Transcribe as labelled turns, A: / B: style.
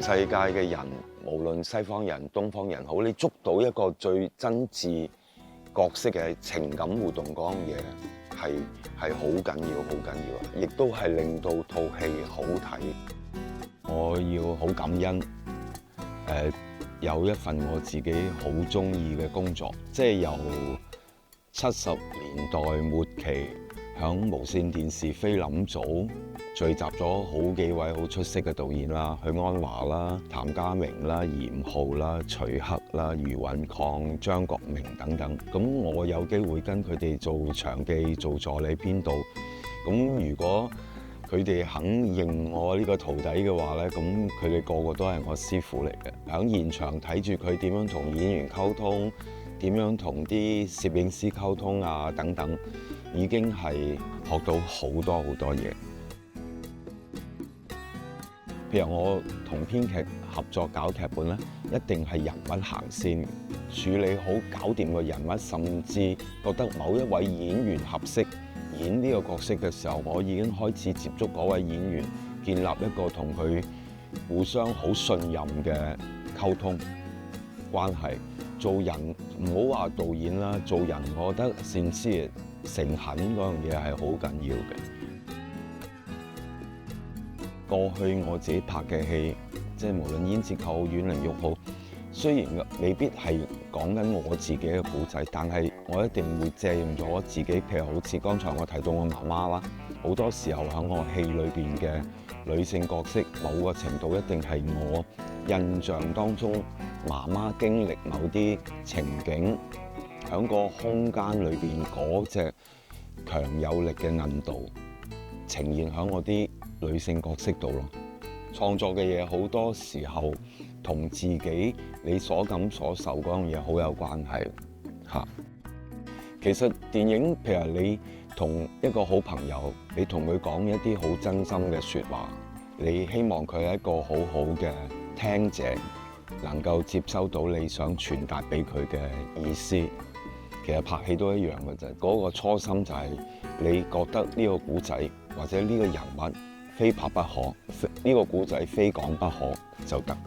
A: 全世界嘅人，無論西方人、東方人好，你捉到一個最真摯角色嘅情感互動嗰樣嘢，係好緊要、好緊要，亦都係令到套戲好睇。我要好感恩，有一份我自己好中意嘅工作，即係由70年代末期響無線電視菲林組聚集咗好幾位好出色嘅導演啦，許鞍華啦、譚家明啦、嚴浩啦、徐克啦、余允抗、張國明等等。咁我有機會跟佢哋做場記、做助理編導。咁如果佢哋肯認我呢個徒弟嘅話咧，咁佢哋個個都係我師傅嚟嘅。喺現場睇住佢點樣同演員溝通，點樣同啲攝影師溝通啊等等，已經係學到好多好多嘢。譬如我同編劇合作搞劇本咧，一定係人物行先，處理好搞掂個人物，甚至覺得某一位演員合適演呢個角色嘅時候，我已經開始接觸嗰位演員，建立一個同佢互相好信任嘅溝通關係。做人唔好話導演啦，做人我覺得善思誠懇嗰樣嘢係好緊要嘅。過去我自己拍嘅戲，即係無論胭脂扣好、阮玲玉好，雖然未必係講緊我自己嘅故仔，但係我一定會借用咗我自己。譬如好似剛才我提到我媽媽啦，好多時候喺我戲裏邊嘅女性角色，某個程度一定係我印象當中媽媽經歷某啲情景，喺個空間裏邊嗰隻強有力嘅韌度呈現喺我啲女性角色度咯。創作嘅嘢好多時候同自己你所感所受嗰樣嘢好有關係嚇。其實電影譬如你同一個好朋友，你同佢講一啲好真心嘅説話，你希望佢係一個好好嘅聽者，能夠接收到你想傳達俾佢嘅意思。其實拍戲都一樣嘅啫，嗰個初心就係你覺得呢個故仔或者呢個人物非拍不可，呢個故仔非講不可就得㗎。